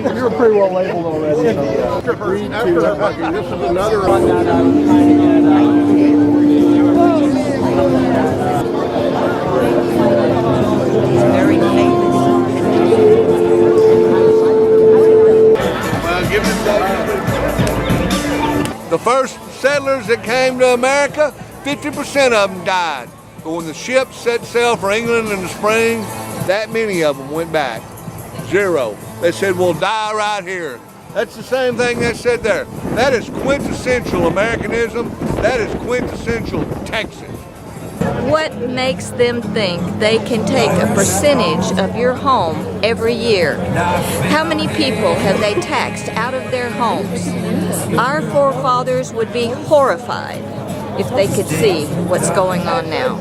You're pretty well labeled already. So. This is another one. Very famous. Well, give it the first settlers that came to America, 50% of them died. But when the ship set sail for England in the spring, that many of them went back. 0. They said, we'll die right here. That's the same thing they said there. That is quintessential Americanism. That is quintessential Texas. What makes them think they can take a percentage of your home every year? How many people have they taxed out of their homes? Our forefathers would be horrified if they could see what's going on now.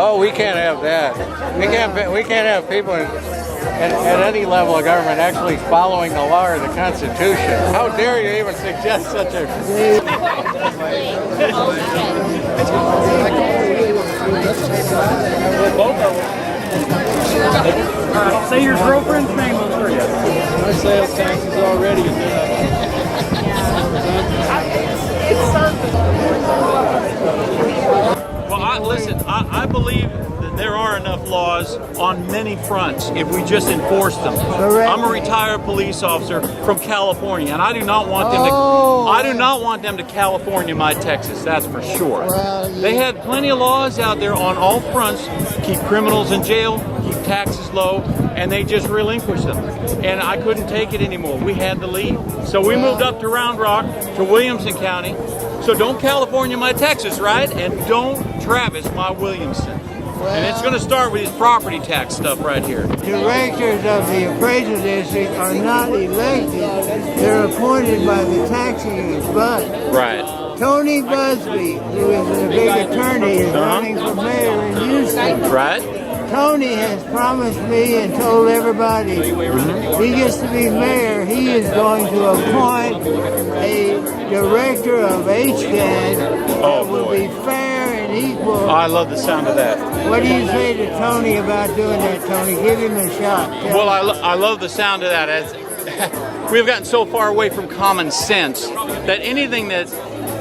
Oh, we can't have that. We can't have people at any level of government actually following the law or the Constitution. How dare you even suggest such a... Say your girlfriend's name for you. My sales tax is already Well, listen, I believe that there are enough laws on many fronts if we just enforce them. I'm a retired police officer from California, and I do not want them to. I do not want them to California my Texas. That's for sure. They had plenty of laws out there on all fronts. Keep criminals in jail, keep taxes low, and they just relinquished them. And I couldn't take it anymore. We had to leave. So we moved up to Round Rock, to Williamson County. So don't California my Texas, right? And don't Travis my Williamson. And it's going to start with these property tax stuff right here. Directors of the appraisal district are not elected. They're appointed by the taxing but Right. Tony Busby, who is a big attorney, is running for mayor in Houston. Right. Tony has promised me and told everybody if he gets to be mayor, he is going to appoint a director of HCAD that will be fair and equal. Oh, I love the sound of that. What do you say to Tony about doing that, Tony? Give him a shot. Well, I love the sound of that. As we've gotten so far away from common sense that anything that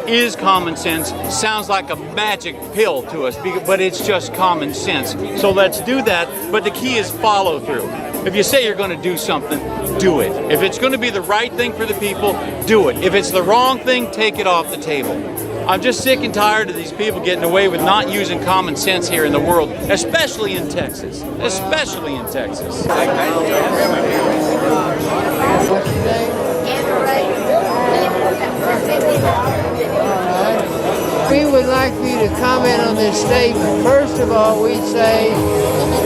is common sense sounds like a magic pill to us, but it's just common sense. So let's do that, but the key is follow through. If you say you're going to do something, do it. If it's going to be the right thing for the people, do it. If it's the wrong thing, take it off the table. I'm just sick and tired of these people getting away with not using common sense here in the world, especially in Texas. Especially in Texas. We would like for you to comment on this statement. First of all, we'd say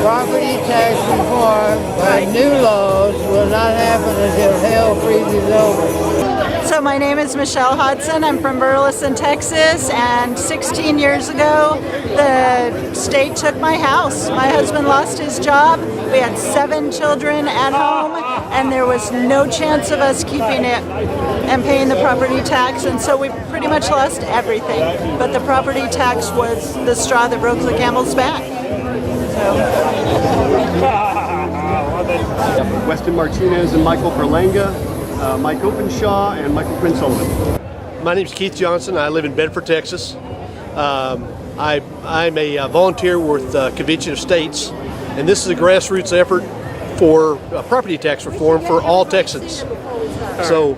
property tax reform by new laws will not happen until hell freezes over. So my name is Michelle Hudson. I'm from Burleson, Texas, and 16 years ago the state took my house. My husband lost his job. We had 7 children at home, and there was no chance of us keeping it and paying the property tax, and so we pretty much lost everything. But the property tax was the straw that broke the camel's back. Weston Martinez and Michael Berlanga, Mike Openshaw, and Michael Quinn Sullivan. My name is Keith Johnson. I live in Bedford, Texas. I'm a volunteer with Convention of States, and this is a grassroots effort for property tax reform for all Texans. So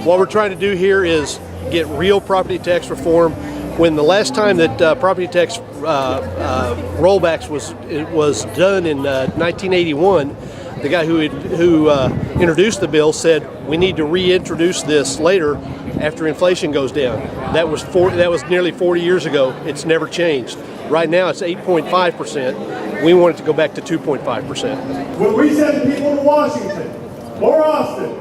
what we're trying to do here is get real property tax reform. When the last time that property tax rollbacks was done in 1981, the guy who introduced the bill said we need to reintroduce this later after inflation goes down. That was nearly 40 years ago. It's never changed. Right now it's 8.5%. We want it to go back to 2.5%. When we send people to Washington, or Austin,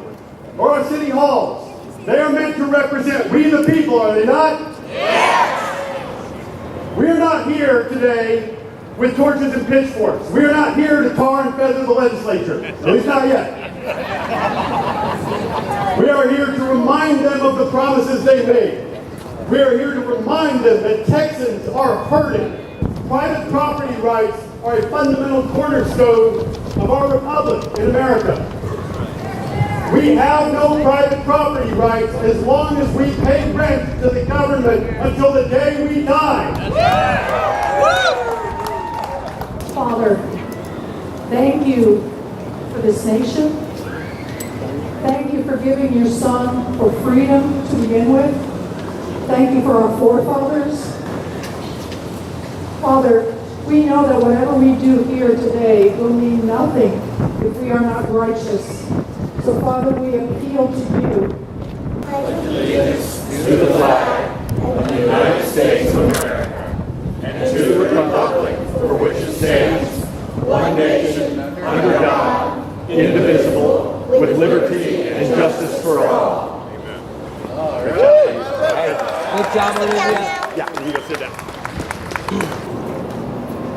or our city halls, they are meant to represent we the people, are they not? Yes! We are not here today with torches and pitchforks. We are not here to tar and feather the legislature. At least not yet. We are here to remind them of the promises they made. We are here to remind them that Texans are hurting. Private property rights are a fundamental cornerstone of our republic in America. We have no private property rights as long as we pay rent to the government until the day we die. Father, thank you for this nation. Thank you for giving your son for freedom to begin with. Thank you for our forefathers. Father, we know that whatever we do here today will mean nothing if we are not righteous. So Father, we appeal to you. Allegiance to the flag of the United States of America and to the republic for which it stands, one nation, under God, indivisible, with liberty and justice for all. Good job, Olivia. Yeah, you go sit down.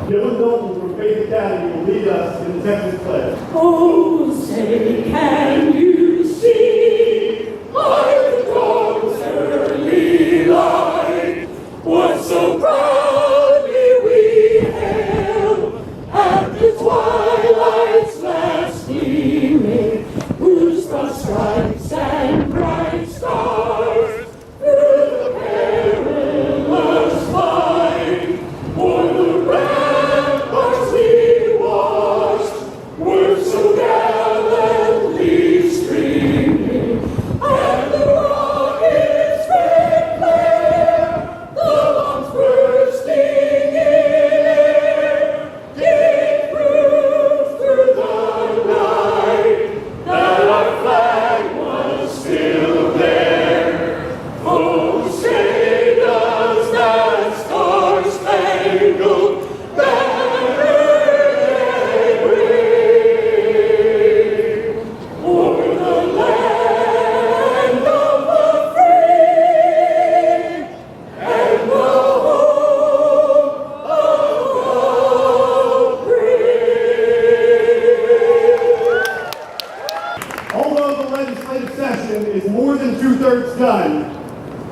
Dylan Dalton from Faith Academy will lead us in the Texas pledge. Oh, say, can you see by the dawn's early light what so proudly we hailed at the twilight's last gleaming, whose broad stripes and bright stars through the perilous fight o'er the ramparts we watched were so gallantly streaming, and the rockets red glare, the bombs bursting in air, gave proof through the night that our flag was still there. Oh, say does that star-spangled banner yet wave o'er the land of the free and the home of the brave. Although the legislative session is more than 2/3 done,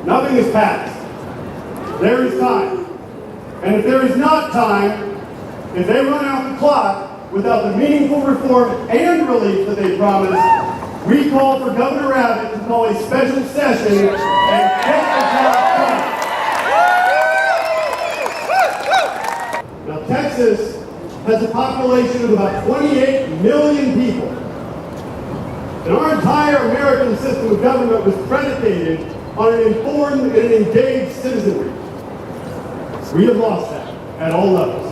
nothing is passed. There is time. And if there is not time, if they run out the clock without the meaningful reform and relief that they promised, we call for Governor Abbott to call a special session and get the job done. Now, Texas has a population of about 28 million people. And our entire American system of government was predicated on an informed and an engaged citizenry. We have lost that at all levels.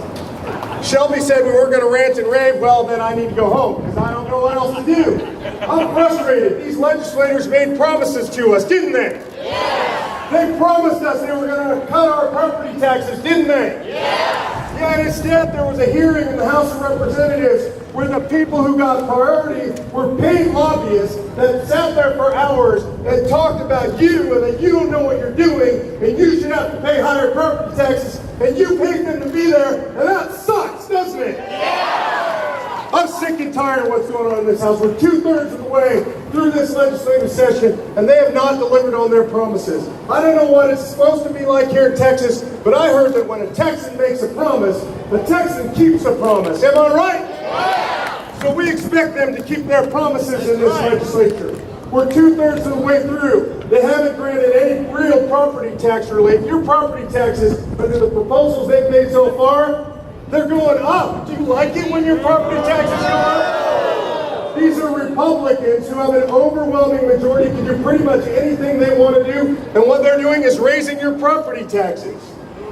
Shelby said we weren't going to rant and rave. Well, then I need to go home because I don't know what else to do. I'm frustrated. These legislators made promises to us, didn't they? Yeah. They promised us they were going to cut our property taxes, didn't they? Yeah. Yeah, and instead there was a hearing in the House of Representatives where the people who got priority were paid lobbyists that sat there for hours and talked about you and that you don't know what you're doing and you should have to pay higher property taxes and you paid them to be there, and that sucks, doesn't it? Yeah. I'm sick and tired of what's going on in this House. We're 2/3 of the way through this legislative session and they have not delivered on their promises. I don't know what it's supposed to be like here in Texas, but I heard that when a Texan makes a promise, the Texan keeps a promise. Am I right? Yeah. So we expect them to keep their promises in this legislature. We're 2/3 of the way through. They haven't granted any real property tax relief. Your property taxes, under the proposals they've made so far, they're going up. Do you like it when your property taxes go up? These are Republicans who have an overwhelming majority, can do pretty much anything they want to do, and what they're doing is raising your property taxes.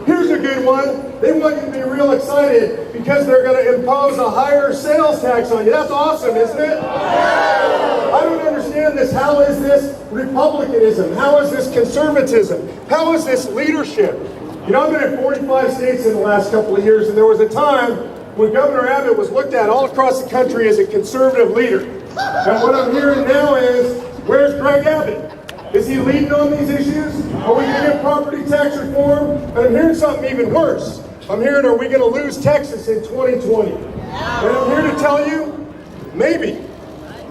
Here's a good one. They want you to be real excited because they're going to impose a higher sales tax on you. That's awesome, isn't it? I don't understand this. How is this republicanism? How is this conservatism? How is this leadership? You know, I've been in 45 states in the last couple of years, and there was a time when Governor Abbott was looked at all across the country as a conservative leader. And what I'm hearing now is, where's Greg Abbott? Is he leading on these issues? Are we going to get property tax reform? And I'm hearing something even worse. I'm hearing, are we going to lose Texas in 2020? And I'm here to tell you, maybe.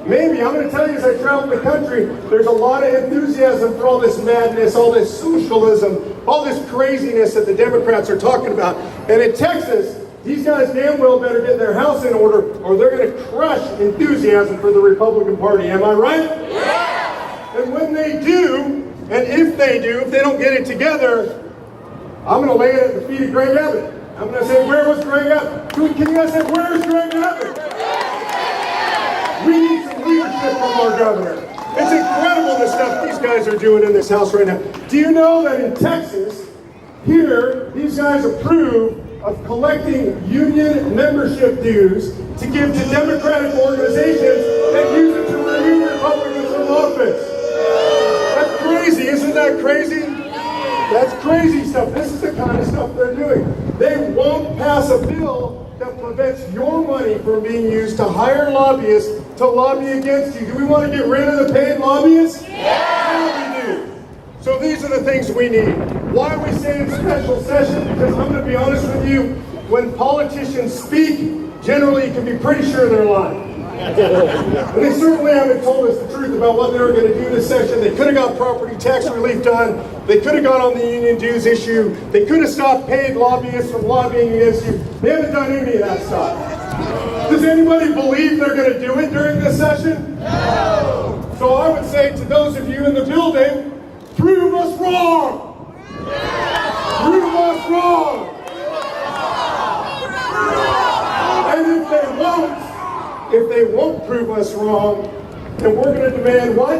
Maybe. I'm going to tell you, as I travel the country, there's a lot of enthusiasm for all this madness, all this socialism, all this craziness that the Democrats are talking about. And in Texas, these guys damn well better get their house in order, or they're going to crush enthusiasm for the Republican Party. Am I right? Yeah! And when they do, and if they do, if they don't get it together, I'm going to lay it at the feet of Greg Abbott. I'm going to say, where was Greg Abbott? Can you guys say, where's Greg Abbott? We need some leadership from our governor. It's incredible the stuff these guys are doing in this house right now. Do you know that in Texas, here, these guys approve of collecting union membership dues to give to Democratic organizations that use it to remove Republicans from office? That's crazy, isn't that crazy? That's crazy stuff. This is the kind of stuff they're doing. They won't pass a bill that prevents your money from being used to hire lobbyists to lobby against you. Do we want to get rid of the paid lobbyists? Yeah, we do. So these are the things we need. Why are we saying special session? Because I'm going to be honest with you, when politicians speak, generally you can be pretty sure they're lying. And they certainly haven't told us the truth about what they were going to do this session. They could have got property tax relief done. They could have got on the union dues issue. They could have stopped paid lobbyists from lobbying against you. They haven't done any of that stuff. Does anybody believe they're going to do it during this session? No! So I would say to those of you in the building, prove us wrong! Prove us wrong! And if they won't prove us wrong, then we're going to demand what?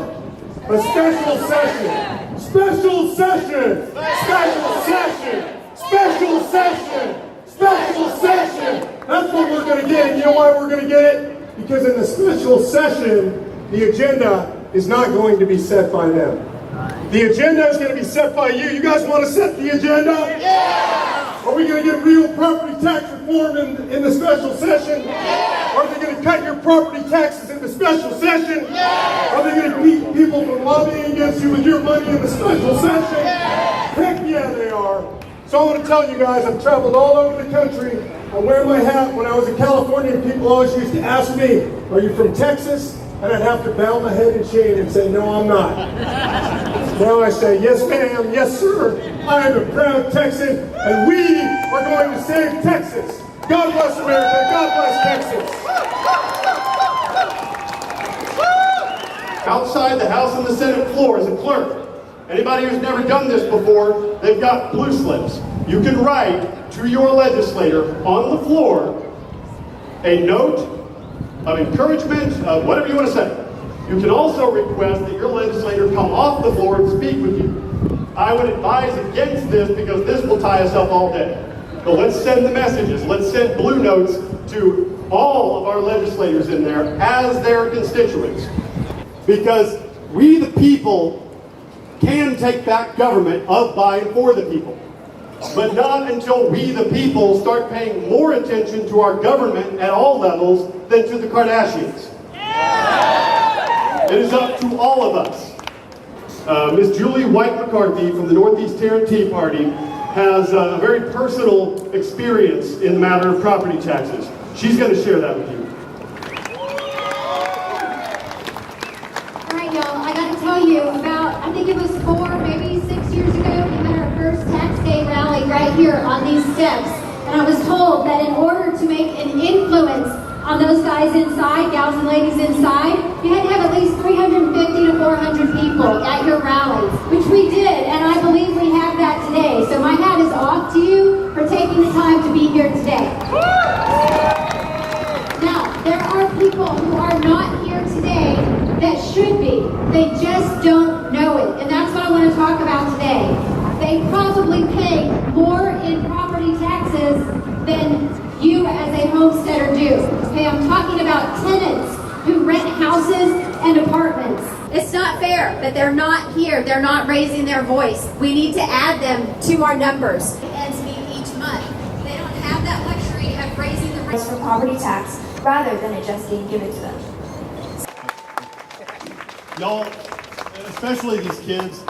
A special session! Special session! Special session! Special session! Special session! That's what we're going to get. And you know why we're going to get it? Because in the special session, the agenda is not going to be set by them. The agenda is going to be set by you. You guys want to set the agenda? Yeah! Are we going to get real property tax reform in the special session? Yeah! Are they going to cut your property taxes in the special session? Yeah! Are they going to keep people from lobbying against you with your money in the special session? Yeah! Heck yeah, they are. So I want to tell you guys, I've traveled all over the country. I wear my hat. When I was in California, people always used to ask me, are you from Texas? And I'd have to bow my head in shame and say, no, I'm not. Now I say, yes, ma'am, yes, sir. I am a proud Texan, and we are going to save Texas. God bless America. God bless Texas. Outside the House and the Senate floor is a clerk. Anybody who's never done this before, they've got blue slips. You can write to your legislator on the floor a note of encouragement, whatever you want to say. You can also request that your legislator come off the floor and speak with you. I would advise against this because this will tie us up all day. But let's send the messages. Let's send blue notes to all of our legislators in there as their constituents. Because we the people can take back government of, by, and for the people. But not until we the people start paying more attention to our government at all levels than to the Kardashians. It is up to all of us. Ms. Julie White McCarthy from the Northeast Tarrant Tea Party has a very personal experience in the matter of property taxes. She's going to share that with you. All right, y'all, I got to tell you about, I think it was 4, maybe 6 years ago, we had our first tax day rally right here on these steps. And I was told that in order to make an influence on those guys inside, gals and ladies inside, you had to have at least 350 to 400 people at your rally, which we did, and I believe we have that today. So my hat is off to you for taking the time to be here today. Now, there are people who are not here today that should be. They just don't know it, and that's what I want to talk about today. They probably pay more in property taxes than you as a homesteader do. Okay, I'm talking about tenants who rent houses and apartments. It's not fair that they're not here, they're not raising their voice. We need to add them to our numbers. Ends meet each month. They don't have that luxury of raising the rates for property tax rather than it just being given to them. Y'all, especially these kids.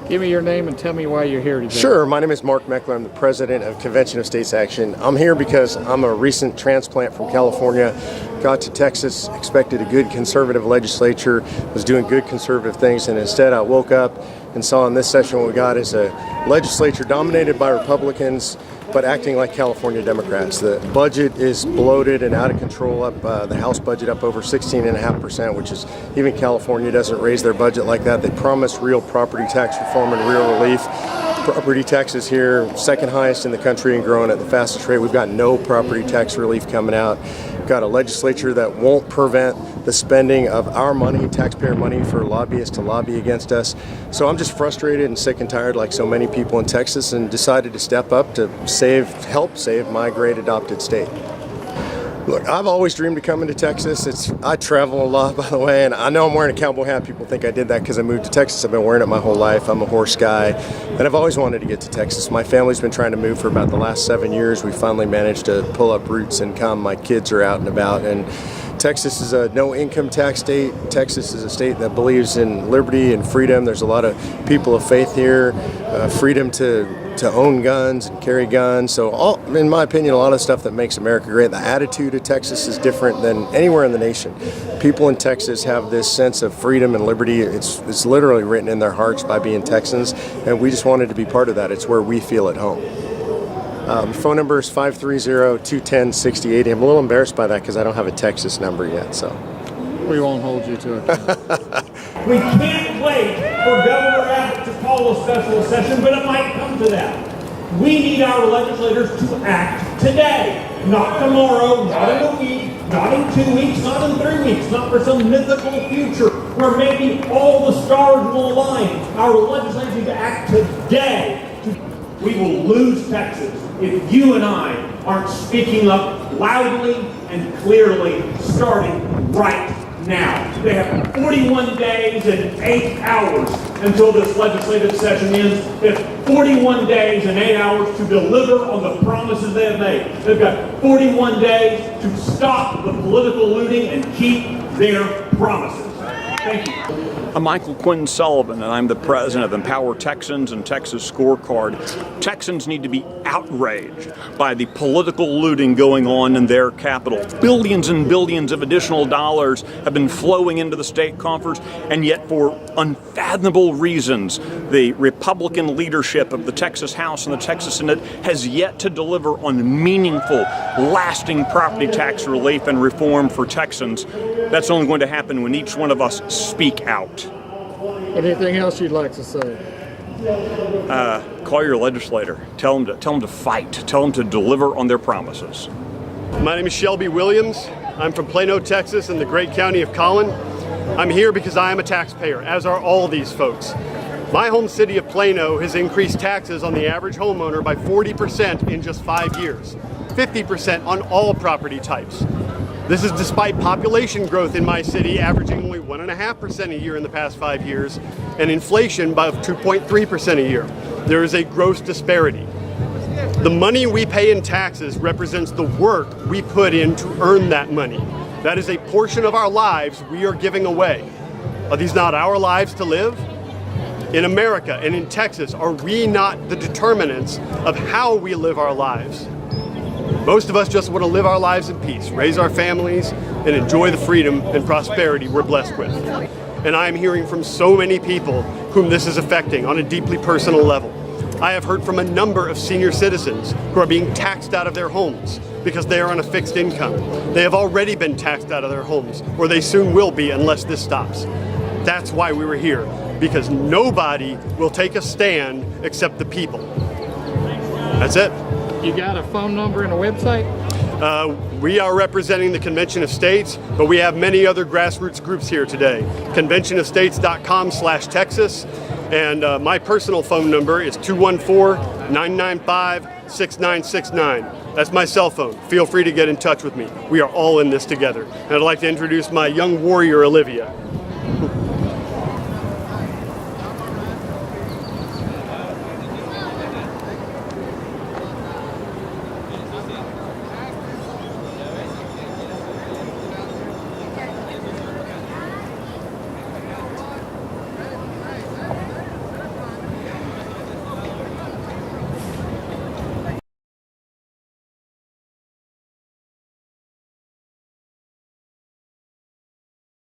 Give me your name and tell me why you're here today. Sure. My name is Mark Meckler. I'm the president of Convention of States Action. I'm here because I'm a recent transplant from California. Got to Texas, expected a good conservative legislature, was doing good conservative things, and instead I woke up and saw in this session what we got is a legislature dominated by Republicans, but acting like California Democrats. The budget is bloated and out of control, up the House budget up over 16.5%, which is, even California doesn't raise their budget like that. They promised real property tax reform and real relief. Property taxes here, second highest in the country and growing at the fastest rate. We've got no property tax relief coming out. We've got a legislature that won't prevent the spending of our money, taxpayer money, for lobbyists to lobby against us. So I'm just frustrated and sick and tired, like so many people in Texas, and decided to step up to help save my great adopted state. Look, I've always dreamed of coming to Texas. I travel a lot, by the way, and I know I'm wearing a cowboy hat. People think I did that because I moved to Texas. I've been wearing it my whole life. I'm a horse guy, and I've always wanted to get to Texas. My family's been trying to move for about the last 7 years. We finally managed to pull up roots and come. My kids are out and about, and Texas is a no-income tax state. Texas is a state that believes in liberty and freedom. There's a lot of people of faith here, freedom to own guns and carry guns. So in my opinion, a lot of stuff that makes America great. The attitude of Texas is different than anywhere in the nation. People in Texas have this sense of freedom and liberty. It's literally written in their hearts by being Texans, and we just wanted to be part of that. It's where we feel at home. Phone number is 530-210-6080. I'm a little embarrassed by that because I don't have a Texas number yet. So we won't hold you to it. We can't wait for Governor Abbott to call a special session, but it might come to that. We need our legislators to act today, not tomorrow, not in a week, not in 2 weeks, not in 3 weeks, not for some mythical future where maybe all the stars will align. Our legislators need to act today. We will lose Texas if you and I aren't speaking up loudly and clearly, starting right now. They have 41 days and 8 hours until this legislative session ends. They have 41 days and 8 hours to deliver on the promises they have made. They've got 41 days to stop the political looting and keep their promises. Thank you. I'm Michael Quinn Sullivan, and I'm the president of Empower Texans and Texas Scorecard. Texans need to be outraged by the political looting going on in their capital. Billions and billions of additional dollars have been flowing into the state coffers, and yet for unfathomable reasons, the Republican leadership of the Texas House and the Texas Senate has yet to deliver on meaningful, lasting property tax relief and reform for Texans. That's only going to happen when each one of us speak out. Anything else you'd like to say? Call your legislator. Tell them to fight. Tell them to deliver on their promises. My name is Shelby Williams. I'm from Plano, Texas, in the great county of Collin. I'm here because I am a taxpayer, as are all these folks. My home city of Plano has increased taxes on the average homeowner by 40% in just 5 years, 50% on all property types. This is despite population growth in my city averaging only 1.5% a year in the past 5 years, and inflation by 2.3% a year. There is a gross disparity. The money we pay in taxes represents the work we put in to earn that money. That is a portion of our lives we are giving away. Are these not our lives to live? In America and in Texas, are we not the determinants of how we live our lives? Most of us just want to live our lives in peace, raise our families, and enjoy the freedom and prosperity we're blessed with. And I am hearing from so many people whom this is affecting on a deeply personal level. I have heard from a number of senior citizens who are being taxed out of their homes because they are on a fixed income. They have already been taxed out of their homes, or they soon will be unless this stops. That's why we were here, because nobody will take a stand except the people. That's it. You got a phone number and a website? We are representing the Convention of States, but we have many other grassroots groups here today. conventionofstates.com/Texas, and my personal phone number is 214-995-6969. That's my cell phone. Feel free to get in touch with me. We are all in this together. And I'd like to introduce my young warrior, Olivia.